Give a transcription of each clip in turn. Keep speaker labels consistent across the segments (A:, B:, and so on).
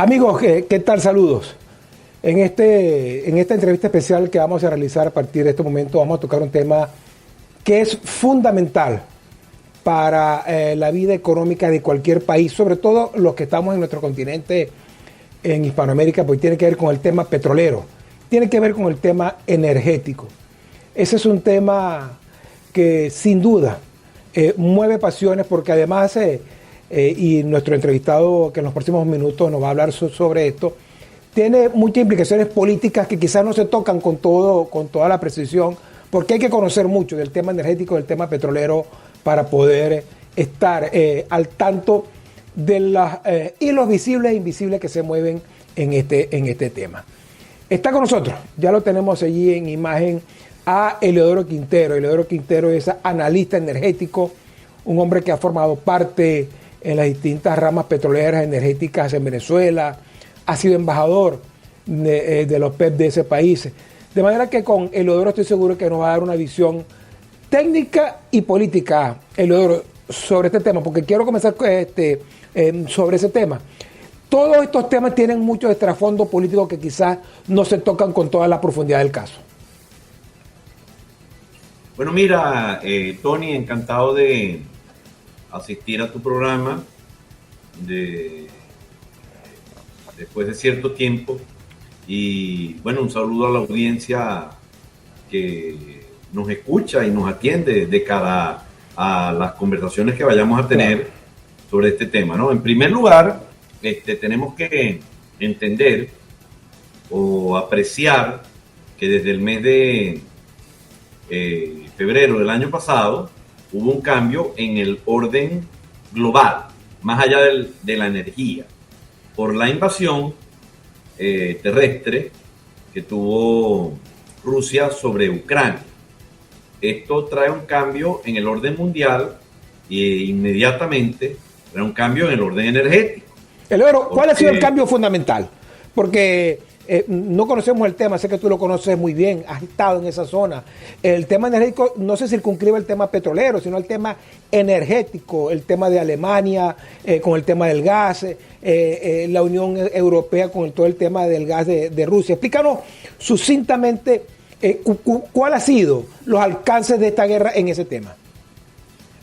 A: Amigos, ¿qué tal? Saludos. En esta entrevista especial que vamos a realizar a partir de este momento, vamos a tocar un tema que es fundamental para la vida económica de cualquier país, sobre todo los que estamos en nuestro continente, en Hispanoamérica, pues tiene que ver con el tema petrolero, tiene que ver con el tema energético. Ese es un tema que sin duda mueve pasiones porque además, y nuestro entrevistado que en los próximos minutos nos va a hablar sobre esto, tiene muchas implicaciones políticas que quizás no se tocan con toda la precisión, porque hay que conocer mucho del tema energético, del tema petrolero, para poder estar al tanto de los hilos visibles e invisibles que se mueven en este tema. Está con nosotros, ya lo tenemos allí en imagen, a Eleodoro Quintero. Eleodoro Quintero es analista energético, un hombre que ha formado parte en las distintas ramas petroleras energéticas en Venezuela, ha sido embajador de los PEP de ese país. De manera que con Eleodoro estoy seguro que nos va a dar una visión técnica y política, Eleodoro, sobre este tema, porque quiero comenzar sobre ese tema. Todos estos temas tienen mucho de trasfondo político que quizás no se tocan con toda la profundidad del caso.
B: Bueno, mira, Tony, encantado de asistir a tu programa después de cierto tiempo. Y bueno, un saludo a la audiencia que nos escucha y nos atiende de cara a las conversaciones que vayamos a tener sobre este tema, ¿no? En primer lugar, tenemos que entender o apreciar que desde el mes de febrero del año pasado hubo un cambio en el orden global, más allá de la energía, por la invasión terrestre que tuvo Rusia sobre Ucrania. Esto trae un cambio en el orden mundial e inmediatamente trae un cambio en el orden energético.
A: Eleodoro, ¿cuál ha sido el cambio fundamental? Porque no conocemos el tema, sé que tú lo conoces muy bien, has estado en esa zona. El tema energético no se circunscribe al tema petrolero, sino al tema energético, el tema de Alemania con el tema del gas, la Unión Europea con todo el tema del gas de Rusia. Explícanos sucintamente cuál ha sido los alcances de esta guerra en ese tema.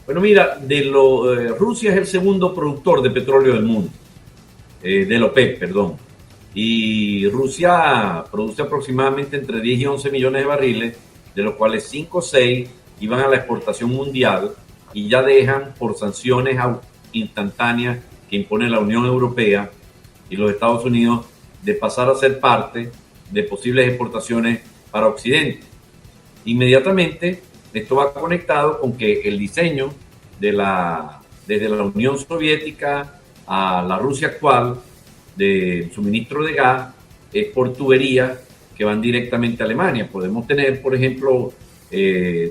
B: Bueno, mira, Rusia es el segundo productor de petróleo del mundo, del OPEP, perdón. Y Rusia produce aproximadamente entre 10 y 11 millones de barriles, de los cuales 5 o 6 iban a la exportación mundial y ya dejan por sanciones instantáneas que impone la Unión Europea y los Estados Unidos de pasar a ser parte de posibles exportaciones para Occidente. Inmediatamente esto va conectado con que el diseño desde la Unión Soviética a la Rusia actual del suministro de gas es por tuberías que van directamente a Alemania. Podemos tener, por ejemplo,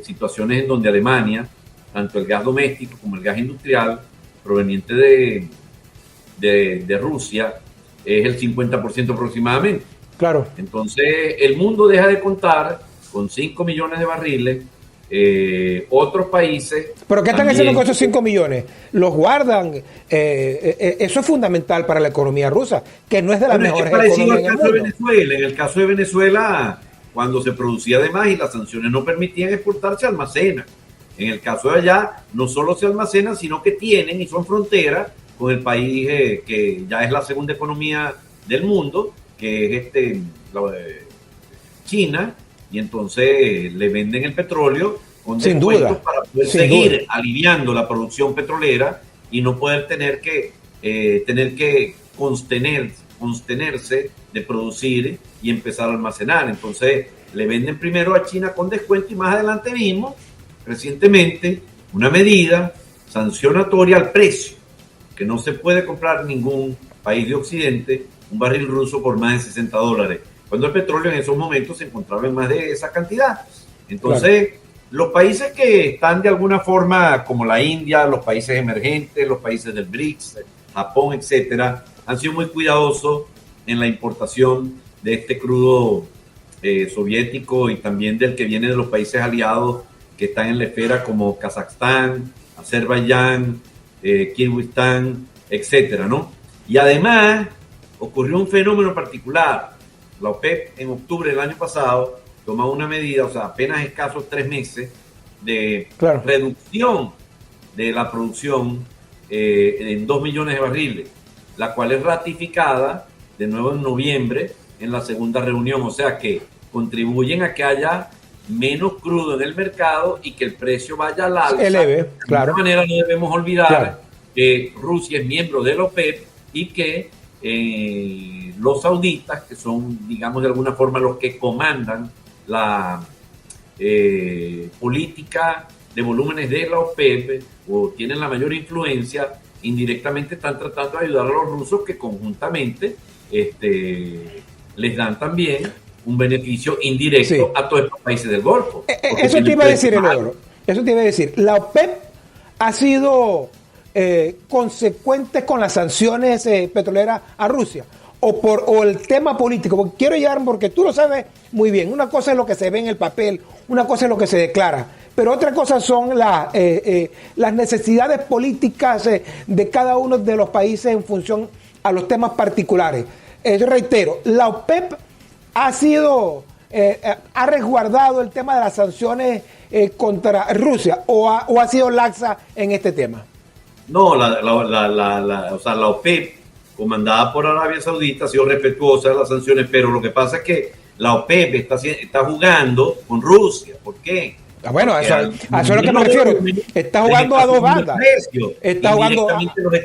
B: situaciones en donde Alemania, tanto el gas doméstico como el gas industrial proveniente de Rusia, es el 50% aproximadamente.
A: Claro.
B: Entonces, el mundo deja de contar con 5 millones de barriles. Otros países.
A: ¿Pero qué están haciendo con esos 5 millones? ¿Los guardan? Eso es fundamental para la economía rusa, que no es de las mejores economías en el mundo.
B: En el caso de Venezuela, cuando se producía de más y las sanciones no permitían exportar, se almacena. En el caso de allá, no solo se almacena, sino que tienen y son frontera con el país que ya es la segunda economía del mundo, que es China. Y entonces le venden el petróleo con descuentos para poder seguir aliviando la producción petrolera y no poder tener que contenerse de producir y empezar a almacenar. Entonces le venden primero a China con descuento y más adelante vimos recientemente una medida sancionatoria al precio, que no se puede comprar ningún país de Occidente un barril ruso por más de $60. Cuando el petróleo en esos momentos se encontraba en más de esa cantidad. Entonces, los países que están de alguna forma, como la India, los países emergentes, los países del BRICS, Japón, etcétera, han sido muy cuidadosos en la importación de este crudo soviético y también del que viene de los países aliados que están en la esfera, como Kazajstán, Azerbaiyán, Kirguistán, etcétera, ¿no? Y además, ocurrió un fenómeno particular. La OPEP en octubre del año pasado tomó una medida, o sea, apenas escasos 3 meses, de reducción de la producción en 2 millones de barriles, la cual es ratificada de nuevo en noviembre en la segunda reunión, o sea que contribuyen a que haya menos crudo en el mercado y que el precio vaya al alza.
A: Eleve, claro.
B: De esta manera no debemos olvidar que Rusia es miembro de la OPEP y que los sauditas, que son, digamos, de alguna forma los que comandan la política de volúmenes de la OPEP o tienen la mayor influencia, indirectamente están tratando de ayudar a los rusos, que conjuntamente les dan también un beneficio indirecto a todos estos países del Golfo.
A: Eso te iba a decir, Eleodoro. Eso te iba a decir. La OPEP ha sido consecuente con las sanciones petroleras a Rusia o el tema político, porque quiero llegar, porque tú lo sabes muy bien, una cosa es lo que se ve en el papel, una cosa es lo que se declara, pero otra cosa son las necesidades políticas de cada uno de los países en función a los temas particulares. Yo reitero, la OPEP ha sido ha resguardado el tema de las sanciones contra Rusia o ha sido laxa en este tema.
B: No, o sea, la OPEP, comandada por Arabia Saudita, ha sido respetuosa de las sanciones, pero lo que pasa es que la OPEP está jugando con Rusia. ¿Por qué?
A: Bueno, a eso es lo que me refiero. Está jugando a dos bandas. Está jugando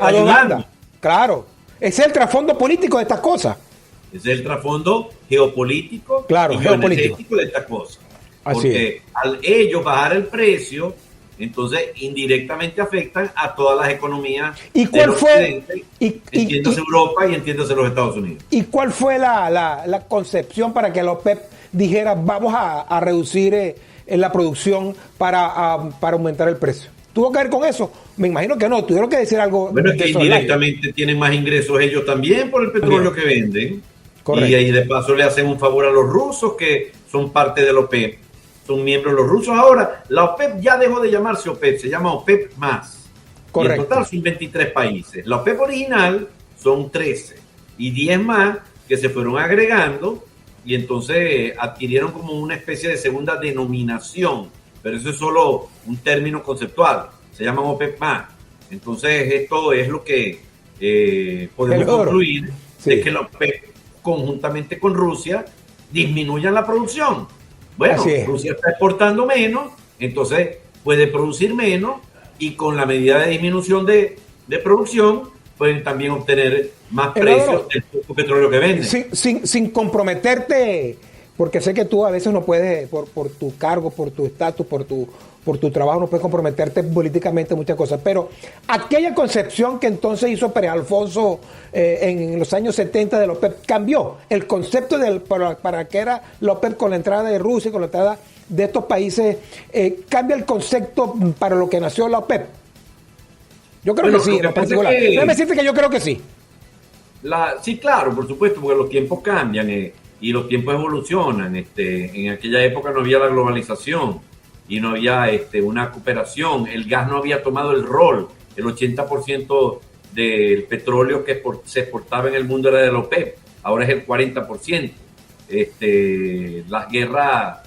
A: a dos bandas. Claro. Ese es el trasfondo político de estas cosas.
B: Ese es el trasfondo geopolítico y geopolítico de estas cosas. Porque al ellos bajar el precio, entonces indirectamente afectan a todas las economías del occidente, entiéndase Europa y entiéndase los Estados Unidos.
A: ¿Y cuál fue la concepción para que la OPEP dijera vamos a reducir la producción para aumentar el precio? ¿Tuvo que ver con eso? Me imagino que no, tuvieron que decir algo.
B: Bueno, es que indirectamente tienen más ingresos ellos también por el petróleo que venden. Correcto. Y ahí de paso le hacen un favor a los rusos, que son parte de la OPEP. Son miembros los rusos. Ahora, la OPEP ya dejó de llamarse OPEP, se llama OPEP más. Correcto. Y en total son 23 países. La OPEP original son 13 y 10 más que se fueron agregando y entonces adquirieron como una especie de segunda denominación, pero eso es solo un término conceptual. Se llaman OPEP más. Entonces esto es lo que podemos concluir de que la OPEP conjuntamente con Rusia disminuyan la producción. Bueno, Rusia está exportando menos, entonces puede producir menos y con la medida de disminución de producción pueden también obtener más precios del poco petróleo que venden.
A: Sin comprometerte, porque sé que tú a veces no puedes, por tu cargo, por tu estatus, por tu trabajo, no puedes comprometerte políticamente muchas cosas, pero aquella concepción que entonces hizo Pérez Alfonso en los años 70 de la OPEP cambió. El concepto para que era la OPEP con la entrada de Rusia, con la entrada de estos países, cambia el concepto para lo que nació la OPEP. Yo creo que sí, en particular. Déjame decirte que yo creo que sí.
B: Sí, claro, por supuesto, porque los tiempos cambian y los tiempos evolucionan. En aquella época no había la globalización y no había una cooperación. El gas no había tomado el rol. El 80% del petróleo que se exportaba en el mundo era de la OPEP. Ahora es el 40%. Las guerras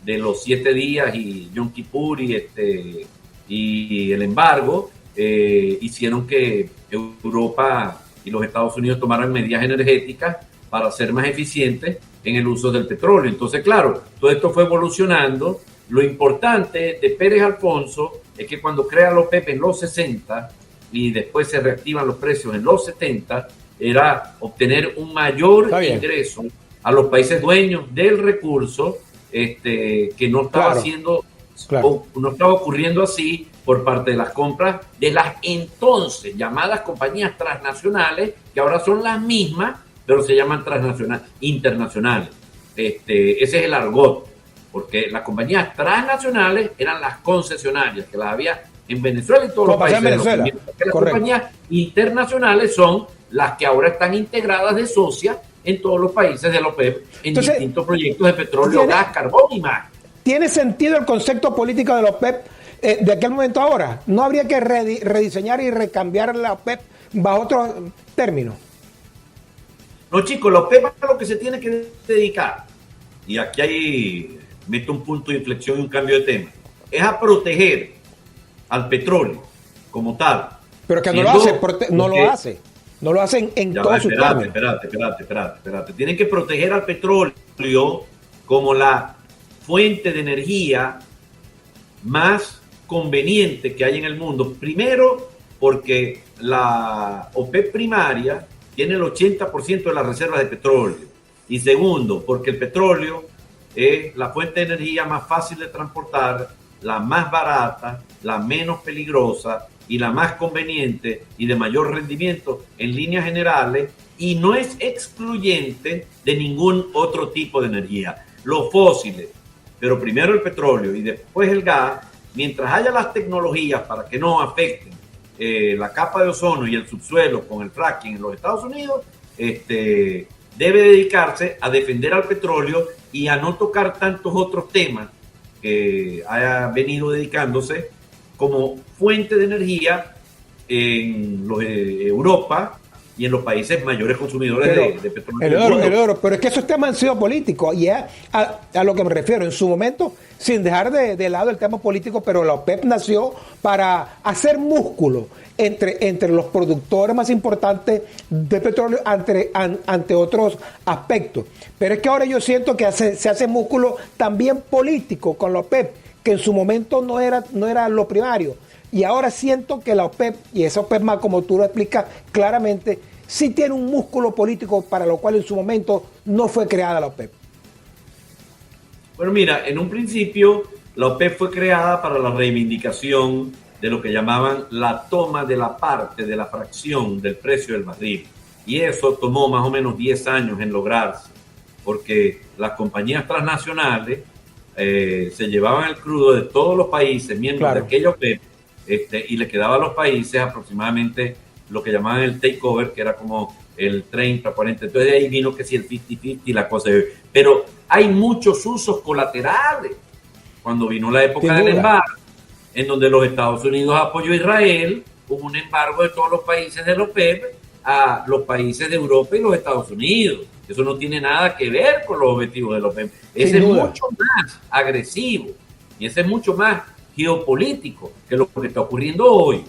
B: de los 7 días y Yom Kippur y el embargo hicieron que Europa y los Estados Unidos tomaran medidas energéticas para ser más eficientes en el uso del petróleo. Entonces, claro, todo esto fue evolucionando. Lo importante de Pérez Alfonso es que cuando crea la OPEP en los 60 y después se reactivan los precios en los 70, era obtener un mayor ingreso a los países dueños del recurso, que no estaba no estaba ocurriendo así por parte de las compras de las entonces llamadas compañías transnacionales, que ahora son las mismas, pero se llaman internacionales. Ese es el argot, porque las compañías transnacionales eran las concesionarias, que las había en Venezuela y todos los países de Venezuela. Las compañías internacionales son las que ahora están integradas de socias en todos los países de la OPEP, en distintos proyectos de petróleo, gas, carbón y más.
A: ¿Tiene sentido el concepto político de la OPEP de aquel momento ahora? ¿No habría que rediseñar y recambiar la OPEP bajo otro término?
B: No, chicos, la OPEP a lo que se tiene que dedicar, y aquí hay, meto un punto de inflexión y un cambio de tema, es a proteger al petróleo como tal.
A: Pero que no lo hace, no lo hace. No lo hacen en todos sus términos.
B: Espérate. Tienen que proteger al petróleo como la fuente de energía más conveniente que hay en el mundo. Primero, porque la OPEP primaria tiene el 80% de las reservas de petróleo. Y segundo, porque el petróleo es la fuente de energía más fácil de transportar, la más barata, la menos peligrosa y la más conveniente y de mayor rendimiento en líneas generales, y no es excluyente de ningún otro tipo de energía. Los fósiles, pero primero el petróleo y después el gas, mientras haya las tecnologías para que no afecten la capa de ozono y el subsuelo con el fracking en los Estados Unidos, debe dedicarse a defender al petróleo y a no tocar tantos otros temas que haya venido dedicándose como fuente de energía en Europa y en los países mayores consumidores de petróleo.
A: El oro, pero es que esos temas han sido políticos, y es a lo que me refiero. En su momento, sin dejar de lado el tema político, pero la OPEP nació para hacer músculo entre los productores más importantes de petróleo ante otros aspectos. Pero es que ahora yo siento que se hace músculo también político con la OPEP, que en su momento no era lo primario. Y ahora siento que la OPEP, y esa OPEP más como tú lo explicas claramente, sí tiene un músculo político para lo cual en su momento no fue creada la OPEP.
B: Bueno, mira, en un principio la OPEP fue creada para la reivindicación de lo que llamaban la toma de la parte de la fracción del precio del barril. Y eso tomó más o menos 10 años en lograrse, porque las compañías transnacionales se llevaban el crudo de todos los países miembros de aquella OPEP, y le quedaba a los países aproximadamente lo que llamaban el takeover, que era como el 30, 40. Entonces de ahí vino que si el 50-50 y la cosa. Pero hay muchos usos colaterales. Cuando vino la época del embargo, en donde los Estados Unidos apoyó a Israel, hubo un embargo de todos los países de la OPEP a los países de Europa y los Estados Unidos. Eso no tiene nada que ver con los objetivos de la OPEP. Ese es mucho más agresivo y ese es mucho más geopolítico que lo que está ocurriendo hoy.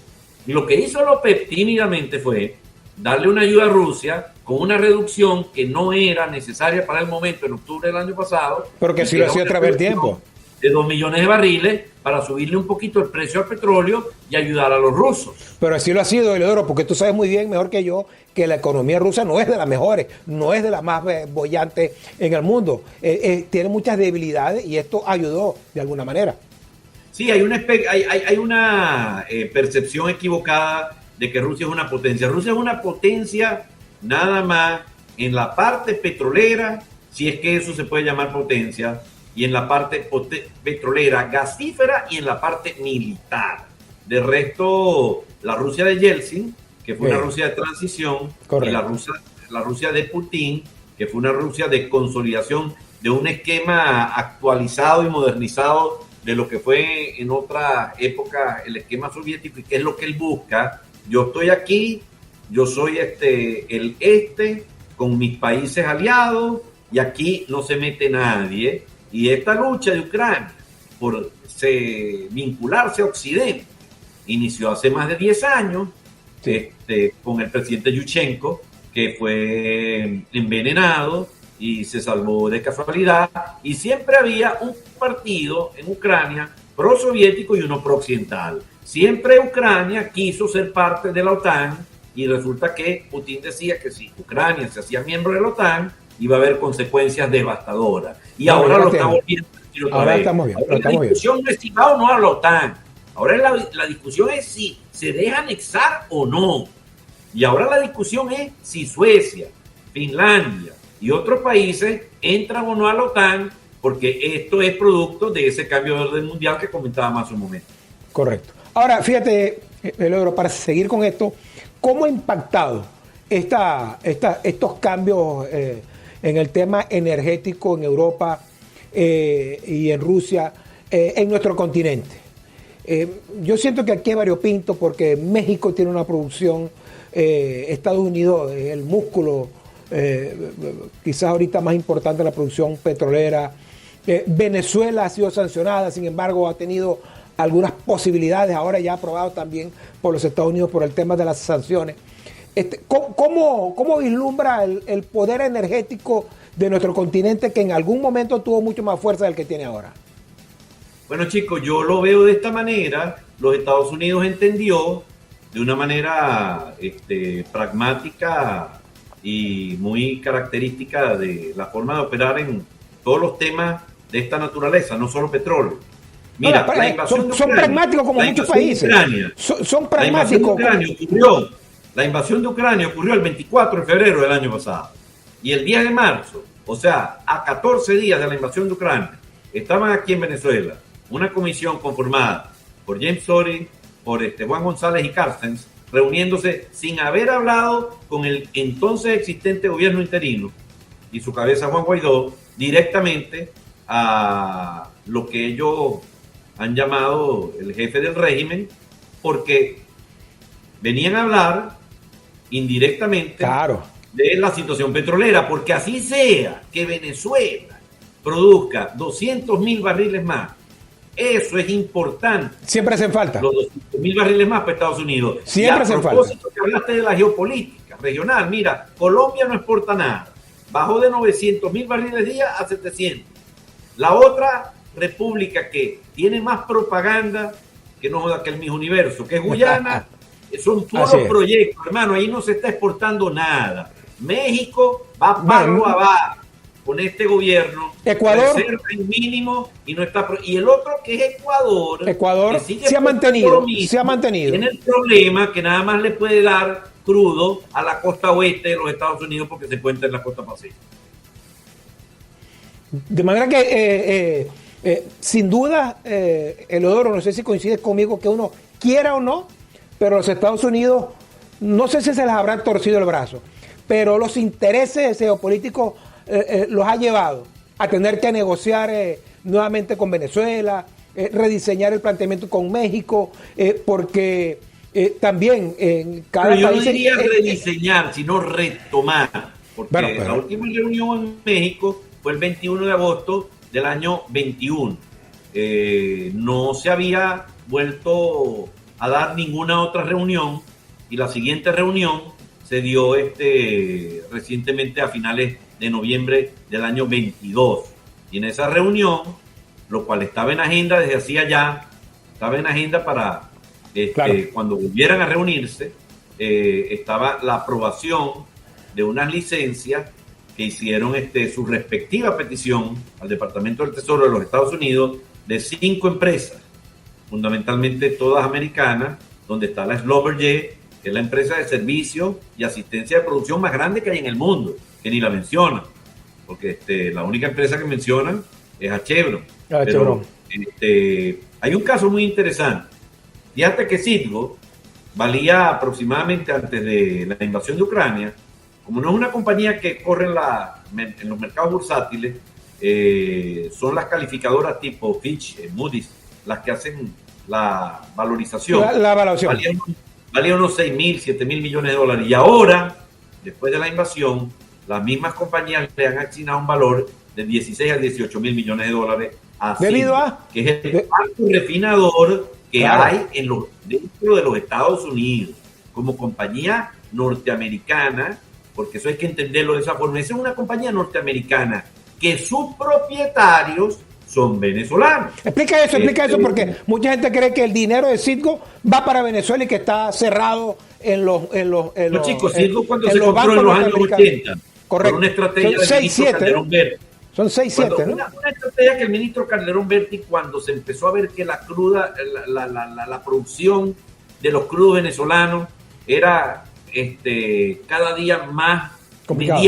B: Y lo que hizo la OPEP tímidamente fue darle una ayuda a Rusia con una reducción que no era necesaria para el momento en octubre del año pasado.
A: Pero que sí lo hacía a través del tiempo.
B: De 2 millones de barriles para subirle un poquito el precio al petróleo y ayudar a los rusos.
A: Pero así lo ha sido, Eleodoro, porque tú sabes muy bien, mejor que yo, que la economía rusa no es de las mejores, no es de las más bollantes en el mundo. Tiene muchas debilidades y esto ayudó de alguna manera.
B: Sí, hay una percepción equivocada de que Rusia es una potencia. Rusia es una potencia nada más en la parte petrolera, si es que eso se puede llamar potencia, y en la parte petrolera, gasífera, y en la parte militar. De resto, la Rusia de Yeltsin, que fue una Rusia de transición, correcto, y la Rusia de Putin, que fue una Rusia de consolidación de un esquema actualizado y modernizado de lo que fue en otra época el esquema soviético, y que es lo que él busca. Yo estoy aquí, yo soy el con mis países aliados, y aquí no se mete nadie. Y esta lucha de Ucrania por vincularse a Occidente inició hace más de 10 años, sí, con el presidente Yushchenko, que fue envenenado y se salvó de casualidad, y siempre había un partido en Ucrania prosoviético y uno prooccidental. Siempre Ucrania quiso ser parte de la OTAN, y resulta que Putin decía que si Ucrania se hacía miembro de la OTAN iba a haber consecuencias devastadoras. Y ahora lo está volviendo.
A: Ahora estamos bien.
B: La discusión no es si va o no a la OTAN. Ahora la discusión es si se deja anexar o no. Y ahora la discusión es si Suecia, Finlandia y otros países entran o no a la OTAN, porque esto es producto de ese cambio de orden mundial que comentábamos hace un momento.
A: Correcto. Ahora, fíjate, Eleodoro, para seguir con esto, ¿cómo ha impactado estos cambios en el tema energético en Europa y en Rusia, en nuestro continente? Yo siento que aquí hay variopinto, porque México tiene una producción, Estados Unidos es el músculo quizás ahorita más importante la producción petrolera. Venezuela ha sido sancionada, sin embargo ha tenido algunas posibilidades, ahora ya aprobado también por los Estados Unidos por el tema de las sanciones. ¿Cómo vislumbra el poder energético de nuestro continente, que en algún momento tuvo mucho más fuerza del que tiene ahora?
B: Bueno, chicos, yo lo veo de esta manera. Los Estados Unidos entendió de una manera pragmática y muy característica de la forma de operar en todos los temas de esta naturaleza, no solo petróleo. Mira, la invasión de Ucrania,
A: son pragmáticos como muchos países. Son pragmáticos.
B: La invasión de Ucrania ocurrió el 24 de febrero del año pasado. Y el 10 de marzo, o sea, a 14 días de la invasión de Ucrania, estaban aquí en Venezuela una comisión conformada por James Sori, por Juan González y Carstens, reuniéndose sin haber hablado con el entonces existente gobierno interino y su cabeza Juan Guaidó, directamente a lo que ellos han llamado el jefe del régimen, porque venían a hablar indirectamente, claro, de la situación petrolera, porque así sea que Venezuela produzca 200.000 barriles más, eso es importante.
A: Siempre hacen falta.
B: Los 200.000 barriles más para Estados Unidos.
A: Siempre hacen falta. A propósito
B: que hablaste de la geopolítica regional, mira, Colombia no exporta nada. Bajó de 900.000 barriles día a 700. La otra república que tiene más propaganda que no joda que el mismo universo, que es Guyana, son todos los proyectos, hermano, ahí no se está exportando nada. México va palo abajo con este gobierno.
A: Ecuador
B: el mínimo y no está, y el otro que es Ecuador
A: que se ha mantenido,
B: tiene el problema que nada más le puede dar crudo a la costa oeste de los Estados Unidos porque se encuentra en la costa pacífica.
A: De manera que sin duda, Eleodoro, no sé si coincides conmigo, que uno quiera o no, pero los Estados Unidos, no sé si se les habrá torcido el brazo, pero los intereses geopolíticos los ha llevado a tener que negociar nuevamente con Venezuela, rediseñar el planteamiento con México, porque también en cada
B: país... Yo no diría rediseñar, sino retomar, porque la última reunión en México fue el 21 de agosto del año 21. No se había vuelto a dar ninguna otra reunión, y la siguiente reunión se dio recientemente a finales de noviembre del año 22. Y en esa reunión, lo cual estaba en agenda desde hacía ya, estaba en agenda para cuando volvieran a reunirse, estaba la aprobación de unas licencias que hicieron su respectiva petición al Departamento del Tesoro de los Estados Unidos de 5 empresas, fundamentalmente todas americanas, donde está la Schlumberger, que es la empresa de servicio y asistencia de producción más grande que hay en el mundo, que ni la mencionan, porque la única empresa que mencionan es a Chevron. Pero hay un caso muy interesante. Fíjate que Citgo valía aproximadamente, antes de la invasión de Ucrania, como no es una compañía que corre en los mercados bursátiles, son las calificadoras tipo Fitch, Moody's, las que hacen la valorización.
A: La evaluación.
B: Valía unos 6.000, 7.000 millones de dólares. Y ahora, después de la invasión, las mismas compañías le han asignado un valor de 16 a 18 mil millones de dólares a
A: debido a
B: que es el banco refinador que hay dentro de los Estados Unidos, como compañía norteamericana, porque eso hay que entenderlo de esa forma. Esa es una compañía norteamericana que sus propietarios son venezolanos.
A: Explica eso, porque mucha gente cree que el dinero de Citgo va para Venezuela y que está cerrado en los
B: chicos, Citgo cuando se compró en los años 80,
A: correcto,
B: por una estrategia del ministro Calderón Berti.
A: Son 6-7, ¿no?
B: Una estrategia que el ministro Calderón Berti, cuando se empezó a ver que la cruda, la producción de los crudos venezolanos era cada día más complicado,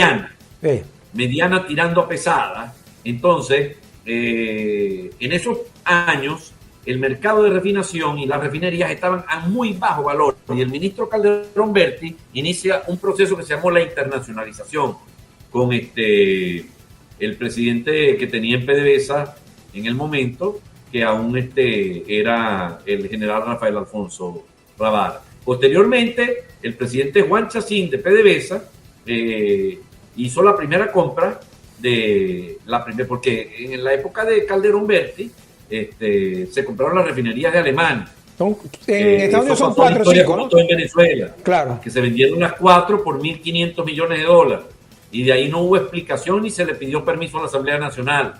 B: mediana tirando a pesada. Entonces, en esos años, el mercado de refinación y las refinerías estaban a muy bajo valor, y el ministro Calderón Berti inicia un proceso que se llamó la internacionalización con el presidente que tenía en PDVSA en el momento, que aún era el general Rafael Alfonso Ravara. Posteriormente, el presidente Juan Chacín de PDVSA hizo la primera compra porque en la época de Calderón Berti se compraron las refinerías de Alemania.
A: En Estados Unidos son 4 o 5, ¿no?
B: En Venezuela,
A: claro,
B: que se vendieron las 4 por $1.500 millones, y de ahí no hubo explicación ni se le pidió permiso a la Asamblea Nacional.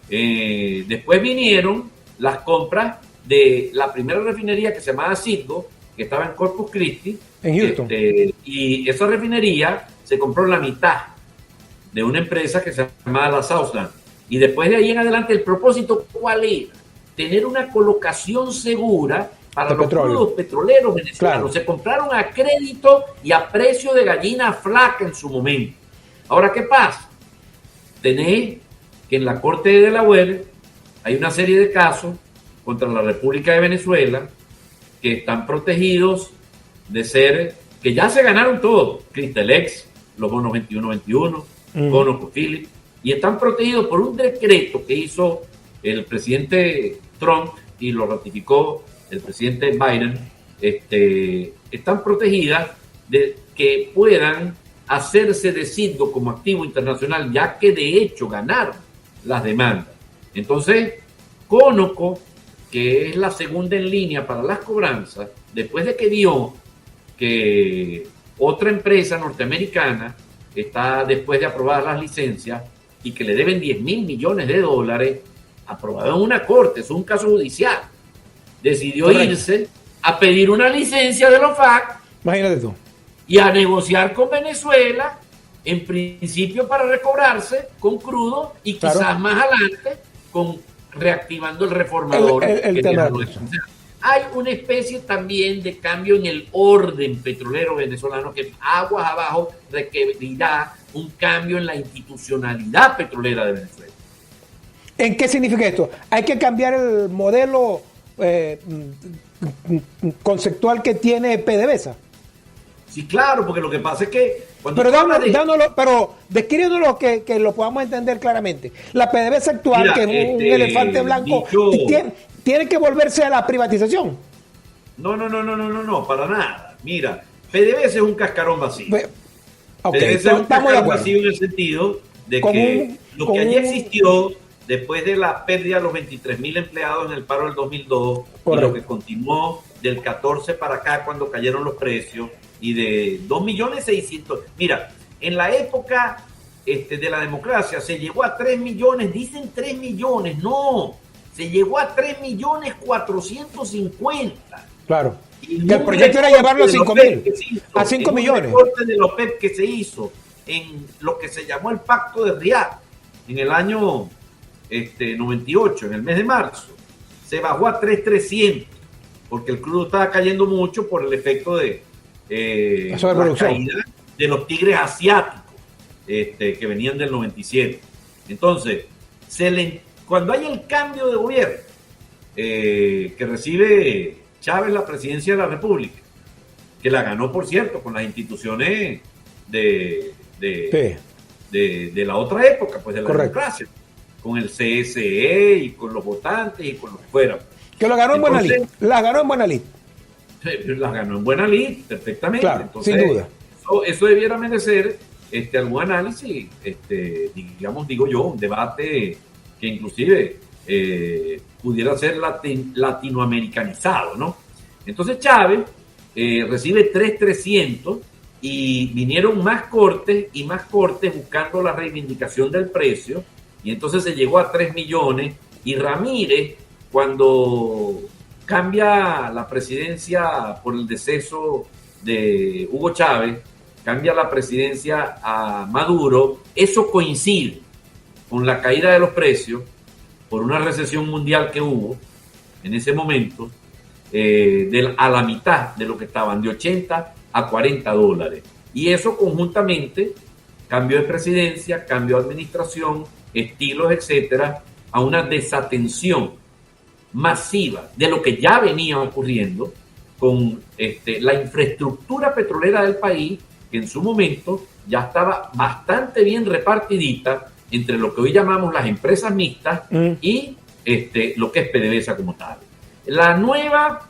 B: Después vinieron las compras de la primera refinería que se llamaba Citgo, que estaba en Corpus Christi,
A: en Houston,
B: y esa refinería se compró la mitad de una empresa que se llamaba la Southland, y después de ahí en adelante el propósito, ¿cuál era? Tener una colocación segura para los crudos petroleros venezolanos. Claro. Se compraron a crédito y a precio de gallina flaca en su momento. Ahora, ¿qué pasa? Tenéis que en la Corte de Delaware hay una serie de casos contra la República de Venezuela que están protegidos de ser, que ya se ganaron todo, Cristalex, los bonos 21-21, bonos Philip, y están protegidos por un decreto que hizo el presidente Trump y lo ratificó el presidente Biden. Están protegidas de que puedan hacerse de Citgo como activo internacional, ya que de hecho ganaron las demandas. Entonces, Conoco, que es la segunda en línea para las cobranzas, después de que vio que otra empresa norteamericana está, después de aprobar las licencias, y que le deben $10.000 millones, aprobado en una corte, es un caso judicial, decidió irse a pedir una licencia de la OFAC.
A: Imagínate tú.
B: Y a negociar con Venezuela, en principio para recobrarse con crudo y quizás más adelante reactivando el reformador.
A: El tema.
B: Hay una especie también de cambio en el orden petrolero venezolano que aguas abajo requerirá un cambio en la institucionalidad petrolera de Venezuela.
A: ¿En qué significa esto? Hay que cambiar el modelo conceptual que tiene PDVSA.
B: Sí, claro, porque lo que pasa es que...
A: Pero descríbenos que lo podamos entender claramente. La PDVSA actual, mira, que es un elefante blanco, tiene que volverse a la privatización.
B: No, para nada. Mira, PDVSA es un cascarón vacío.
A: Okay,
B: PDVSA es un cascarón vacío en el sentido de que lo que allí existió después de la pérdida de los 23.000 empleados en el paro del 2002, y lo que continuó del 14 para acá cuando cayeron los precios, y de 2.600.000. Mira, en la época de la democracia se llegó a 3 millones, dicen 3 millones, no, se llegó a 3.450.000.
A: Claro. Y que el proyecto era llevarlo a 5.000, a 5 millones.
B: El recorte de los PEP que se hizo en lo que se llamó el Pacto de Riad en el año 98, en el mes de marzo, se bajó a 3.300, porque el crudo estaba cayendo mucho por el efecto de la caída de los tigres asiáticos que venían del 97. Entonces, cuando hay el cambio de gobierno que recibe Chávez la presidencia de la República, que la ganó, por cierto, con las instituciones de la otra época, pues de la democracia, con el CSE y con los votantes y con lo que fuera.
A: Que lo ganó en buena lid. La ganó en buena lid.
B: Las ganó en buena lid, perfectamente.
A: Claro,
B: entonces,
A: sin duda.
B: Eso debiera merecer algún análisis, digo yo, un debate que inclusive pudiera ser latinoamericanizado, ¿no? Entonces Chávez recibe 3.300 y vinieron más cortes buscando la reivindicación del precio, y entonces se llegó a 3 millones, y Ramírez, cuando cambia la presidencia por el deceso de Hugo Chávez, cambia la presidencia a Maduro, eso coincide con la caída de los precios por una recesión mundial que hubo en ese momento, a la mitad de lo que estaban, de 80 a $40. Y eso conjuntamente, cambio de presidencia, cambio de administración, estilos, etcétera, a una desatención masiva de lo que ya venía ocurriendo con la infraestructura petrolera del país, que en su momento ya estaba bastante bien repartidita entre lo que hoy llamamos las empresas mixtas y lo que es PDVSA como tal. La nueva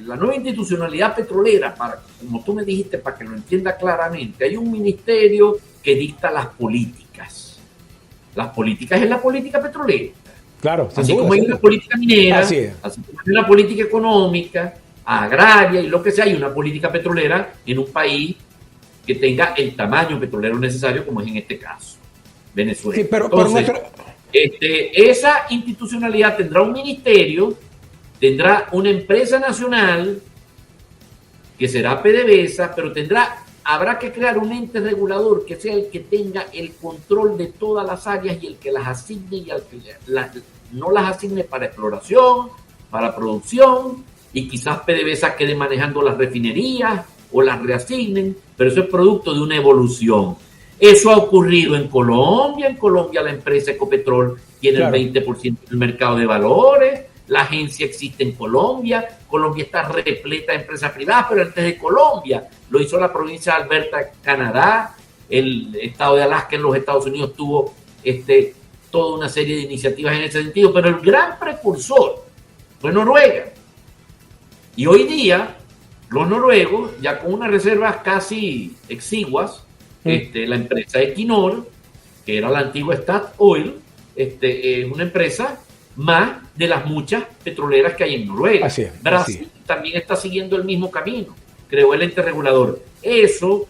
B: la nueva institucionalidad petrolera, como tú me dijiste, para que lo entienda claramente, hay un ministerio que dicta las políticas. Las políticas es la política petrolera.
A: Claro,
B: así como hay una política minera, así como hay una política económica, agraria y lo que sea, hay una política petrolera en un país que tenga el tamaño petrolero necesario, como es en este caso, Venezuela.
A: Sí, pero
B: entonces, esa institucionalidad tendrá un ministerio, tendrá una empresa nacional que será PDVSA, pero habrá que crear un ente regulador que sea el que tenga el control de todas las áreas y el que las asigne y al que no las asigne para exploración, para producción, y quizás PDVSA quede manejando las refinerías o las reasignen, pero eso es producto de una evolución. Eso ha ocurrido en Colombia. En Colombia la empresa Ecopetrol tiene el 20% del mercado de valores. La agencia existe en Colombia. Colombia está repleta de empresas privadas, pero antes de Colombia lo hizo la provincia de Alberta, Canadá. El estado de Alaska en los Estados Unidos tuvo toda una serie de iniciativas en ese sentido, pero el gran precursor fue Noruega. Y hoy día los noruegos, ya con unas reservas casi exiguas, la empresa Equinor, que era la antigua Statoil, es una empresa más de las muchas petroleras que hay en Noruega. Brasil también está siguiendo el mismo camino, creó el ente regulador. Eso,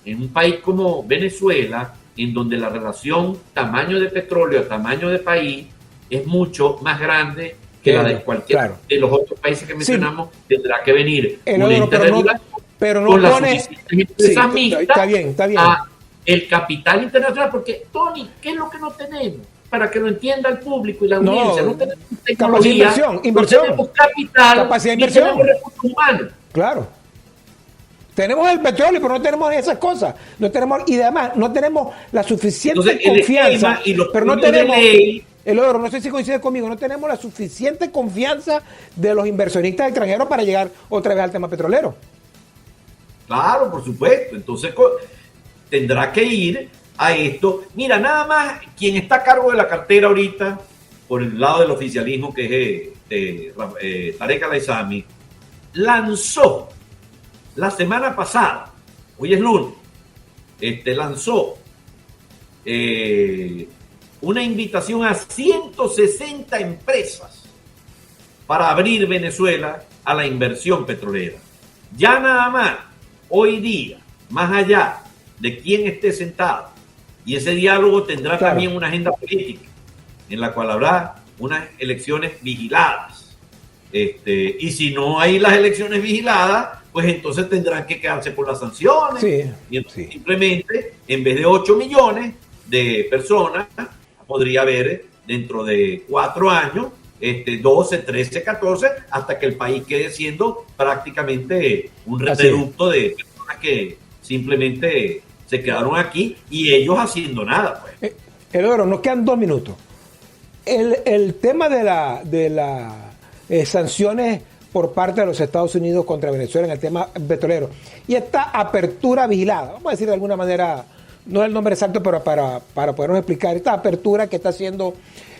B: en un país como Venezuela, en donde la relación tamaño de petróleo a tamaño de país es mucho más grande que la de cualquiera de los otros países que mencionamos, tendrá que venir un ente regulador con las suficientes empresas mixtas
A: está bien.
B: a el capital internacional, porque, Tony, ¿qué es lo que no tenemos? Para que lo entienda el público y la audiencia, no tenemos tecnología,
A: inversión,
B: no tenemos capital,
A: capacidad de
B: ni
A: inversión,
B: tenemos recursos humanos.
A: Claro. Tenemos el petróleo, pero no tenemos esas cosas. No tenemos, y además, no tenemos la suficiente confianza. Pero no tenemos. El oro, no sé si coincide conmigo, no tenemos la suficiente confianza de los inversionistas extranjeros para llegar otra vez al tema petrolero.
B: Claro, por supuesto. Entonces tendrá que ir a esto. Mira, nada más quien está a cargo de la cartera ahorita, por el lado del oficialismo, que es Tarek El-Aissami, lanzó la semana pasada, hoy es lunes, lanzó una invitación a 160 empresas para abrir Venezuela a la inversión petrolera. Ya nada más, hoy día, más allá de quién esté sentado, y ese diálogo tendrá también una agenda política, en la cual habrá unas elecciones vigiladas. Y si no hay las elecciones vigiladas, pues entonces tendrán que quedarse por las sanciones. Y simplemente, en vez de 8 millones de personas, podría haber dentro de 4 años 12, 13, 14, hasta que el país quede siendo prácticamente un reducto de personas que simplemente se quedaron aquí y ellos haciendo nada. Pues.
A: Eduardo, nos quedan 2 minutos. El tema de las sanciones por parte de los Estados Unidos contra Venezuela en el tema petrolero y esta apertura vigilada, vamos a decir de alguna manera, no es el nombre exacto, pero para podernos explicar, esta apertura que está haciendo,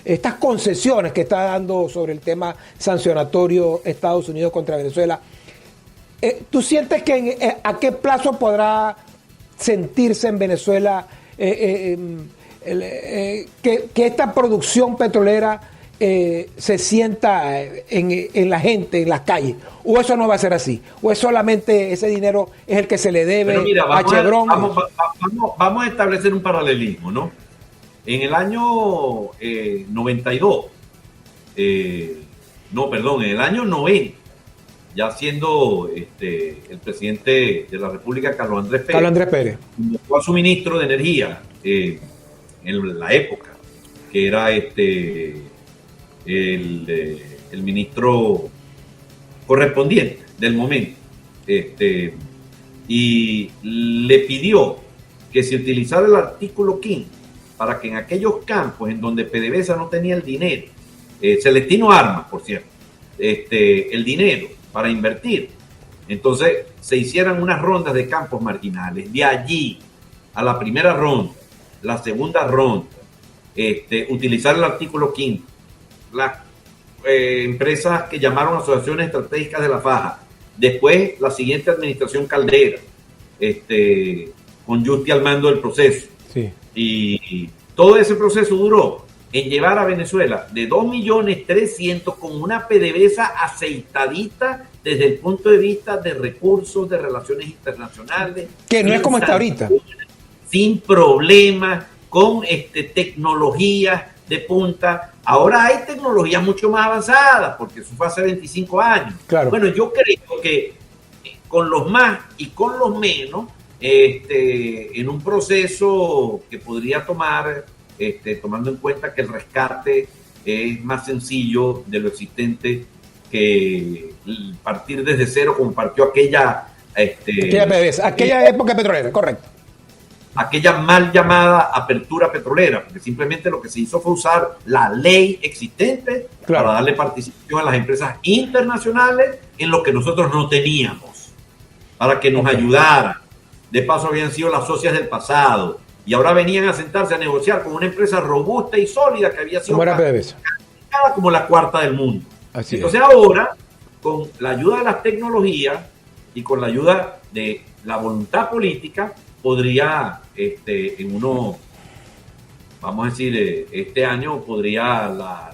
A: estas concesiones que está dando sobre el tema sancionatorio Estados Unidos contra Venezuela, ¿tú sientes que a qué plazo podrá sentirse en Venezuela que esta producción petrolera se sienta en la gente, en las calles? ¿O eso no va a ser así? ¿O es solamente ese dinero es el que se le debe a Chevron?
B: Vamos a establecer un paralelismo, ¿no? En el año 92, en el año 90, ya siendo el presidente de la República, Carlos Andrés Pérez, convocó a su ministro de Energía en la época, que era el ministro correspondiente del momento, y le pidió que se utilizara el artículo 15 para que en aquellos campos en donde PDVSA no tenía el dinero, Celestino Armas, por cierto, el dinero para invertir, entonces se hicieran unas rondas de campos marginales. De allí a la primera ronda, la segunda ronda, utilizar el artículo 15, empresas que llamaron asociaciones estratégicas de la faja. Después, la siguiente administración Caldera, con Justi al mando del proceso.
A: Sí.
B: Y todo ese proceso duró en llevar a Venezuela de 2.300.000 con una PDVSA aceitadita desde el punto de vista de recursos, de relaciones internacionales.
A: Que no es como está ahorita.
B: Sin problemas, con tecnologías de punta. Ahora hay tecnologías mucho más avanzadas, porque eso fue hace 25 años.
A: Claro.
B: Bueno, yo creo que con los más y con los menos, en un proceso que podría tomar, tomando en cuenta que el rescate es más sencillo de lo existente que partir desde cero, como partió aquella
A: época petrolera, correcto.
B: Aquella mal llamada apertura petrolera, porque simplemente lo que se hizo fue usar la ley existente para darle participación a las empresas internacionales en lo que nosotros no teníamos, para que nos ayudaran. De paso habían sido las socias del pasado y ahora venían a sentarse a negociar con una empresa robusta y sólida que había sido calificada como la cuarta del mundo. Entonces ahora, con la ayuda de las tecnologías y con la ayuda de la voluntad política, podría vamos a decir, este año podría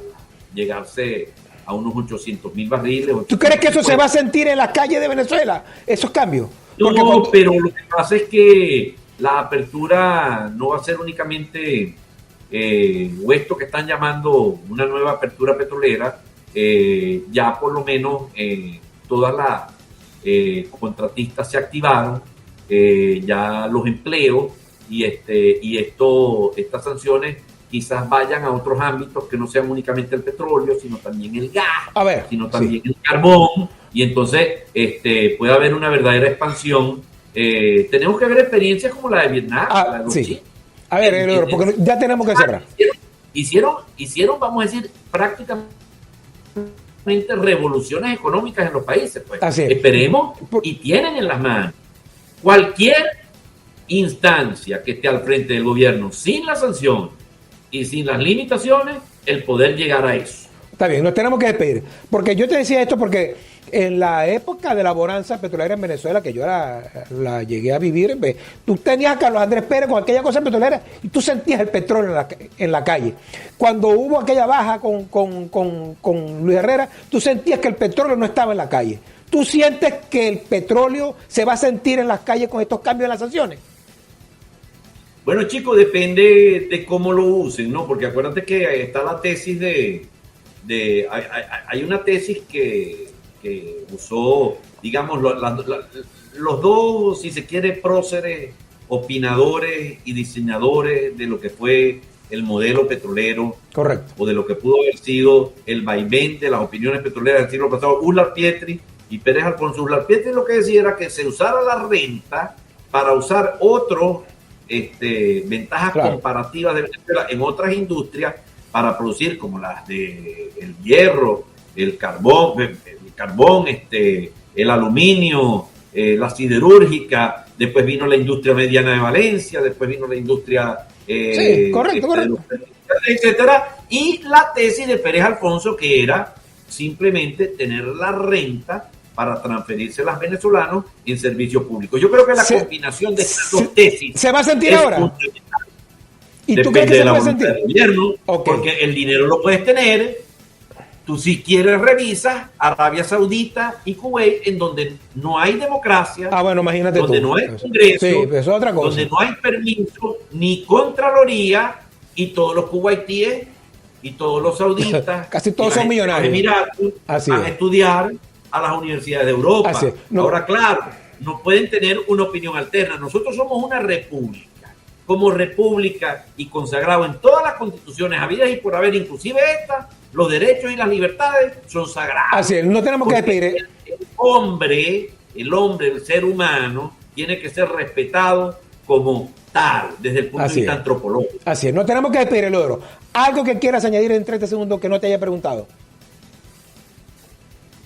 B: llegarse a unos 800.000 barriles.
A: ¿Tú crees que eso se va a sentir en las calles de Venezuela, esos cambios?
B: No, pero lo que pasa es que la apertura no va a ser únicamente o esto que están llamando una nueva apertura petrolera. Ya por lo menos todas las contratistas se activaron, ya los empleos y estas sanciones quizás vayan a otros ámbitos que no sean únicamente el petróleo, sino también el gas, sino también el carbón, y entonces puede haber una verdadera expansión. Tenemos que ver experiencias como la de Vietnam, la de los chinos.
A: A ver, porque ya tenemos que cerrar.
B: Hicieron, vamos a decir, prácticamente revoluciones económicas en los países. Pues. Esperemos, y tienen en las manos cualquier instancia que esté al frente del gobierno sin la sanción y sin las limitaciones, el poder llegar a eso.
A: Está bien, nos tenemos que despedir. Porque yo te decía esto porque en la época de la bonanza petrolera en Venezuela, que yo la llegué a vivir, tú tenías a Carlos Andrés Pérez con aquella cosa petrolera y tú sentías el petróleo en la calle. Cuando hubo aquella baja con Luis Herrera, tú sentías que el petróleo no estaba en la calle. ¿Tú sientes que el petróleo se va a sentir en las calles con estos cambios en las sanciones?
B: Bueno, chicos, depende de cómo lo usen, ¿no? Porque acuérdate que está la tesis hay una tesis que usó, digamos, los dos, si se quiere, próceres, opinadores y diseñadores de lo que fue el modelo petrolero.
A: Correcto.
B: O de lo que pudo haber sido el vaivén de las opiniones petroleras del siglo pasado, Uslar Pietri y Pérez Alfonso. Uslar Pietri lo que decía era que se usara la renta para usar otros ventajas comparativas de Venezuela en otras industrias para producir, como las de el hierro, el carbón, el aluminio, la siderúrgica. Después vino la industria mediana de Valencia, después vino la industria
A: correcto.
B: etcétera. Y la tesis de Pérez Alfonso, que era simplemente tener la renta para transferirse a los venezolanos en servicios públicos. Yo creo que la combinación de estas dos tesis
A: ¿se va a sentir ahora?
B: ¿Y tú crees que se puede sentir? Del gobierno, porque el dinero lo puedes tener. Tú, si quieres, revisas Arabia Saudita y Kuwait, en donde no hay democracia,
A: bueno, imagínate
B: donde no hay Congreso,
A: es otra cosa.
B: Donde no hay permiso ni Contraloría, y todos los kuwaitíes y todos los sauditas
A: casi todos son millonarios.
B: Emiratos van a estudiar a las universidades de Europa. Ahora, claro, no pueden tener una opinión alterna. Nosotros somos una república. Como república y consagrado en todas las constituciones habidas y por haber, inclusive esta, los derechos y las libertades son sagrados.
A: Así es, no tenemos que despedir.
B: El ser humano, tiene que ser respetado como tal, desde el punto de vista antropológico.
A: Así es, no tenemos que despedir, Eleodoro. ¿Algo que quieras añadir en 30 segundos que no te haya preguntado?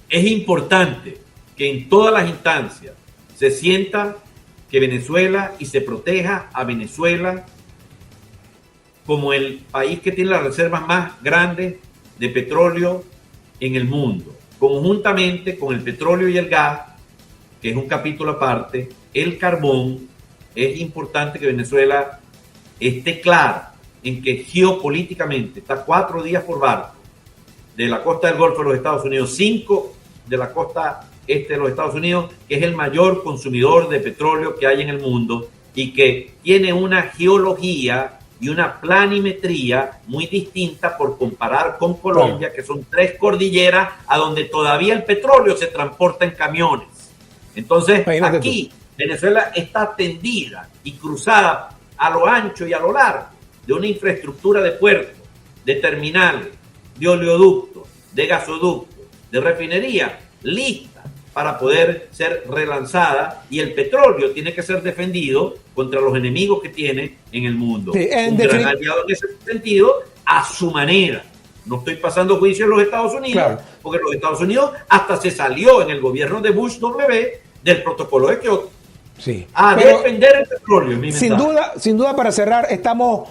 B: Es importante que en todas las instancias se sienta que Venezuela y se proteja a Venezuela como el país que tiene las reservas más grandes de petróleo en el mundo, conjuntamente con el petróleo y el gas, que es un capítulo aparte, el carbón. Es importante que Venezuela esté clara en que geopolíticamente está 4 días por barco de la costa del Golfo de los Estados Unidos, 5 de la costa este de los Estados Unidos, que es el mayor consumidor de petróleo que hay en el mundo y que tiene una geología y una planimetría muy distinta por comparar con Colombia, que son 3 cordilleras a donde todavía el petróleo se transporta en camiones. Entonces, aquí Venezuela está tendida y cruzada a lo ancho y a lo largo de una infraestructura de puertos, de terminales, de oleoductos, de gasoductos, de refinería, lista para poder ser relanzada, y el petróleo tiene que ser defendido contra los enemigos que tiene en el mundo. Sí, un gran aliado en ese sentido, a su manera. No estoy pasando juicio en los Estados Unidos, claro, porque los Estados Unidos hasta se salió en el gobierno de Bush W del protocolo de Kioto.
A: Sí,
B: a defender el petróleo.
A: Sin duda, para cerrar, estamos,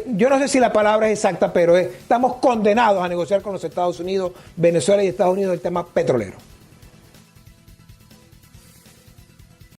A: yo no sé si la palabra es exacta, pero estamos condenados a negociar con los Estados Unidos, Venezuela y Estados Unidos el tema petrolero.